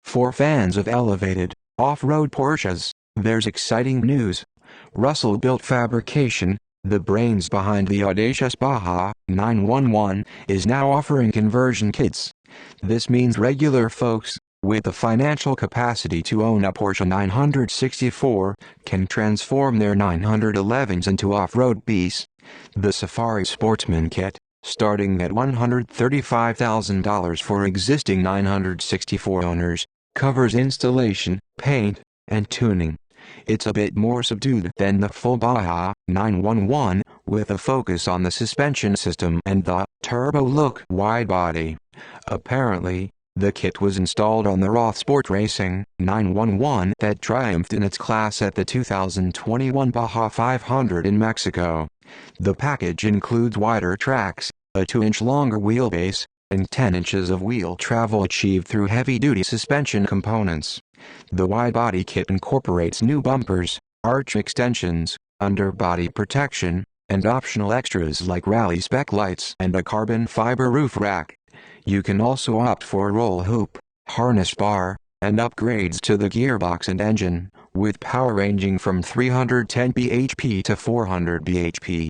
For fans of elevated, off-road Porsches, there's exciting news. Russell-Built Fabrication, the brains behind the audacious Baja 911, is now offering conversion kits. This means regular folks, with the financial capacity to own a Porsche 964, can transform their 911s into off-road beasts. The Safari Sportsman Kit, starting at $135,000 for existing 964 owners, covers installation, paint, and tuning. It's a bit more subdued than the full Baja 911, with a focus on the suspension system and the turbo-look widebody. Apparently, the kit was installed on the Roth Sport Racing 911 that triumphed in its class at the 2021 Baja 500 in Mexico. The package includes wider tracks, a 2-inch longer wheelbase, and 10 inches of wheel travel achieved through heavy-duty suspension components. The wide-body kit incorporates new bumpers, arch extensions, underbody protection, and optional extras like rally spec lights and a carbon fiber roof rack. You can also opt for a roll hoop, harness bar, and upgrades to the gearbox and engine, with power ranging from 310 bhp to 400 bhp.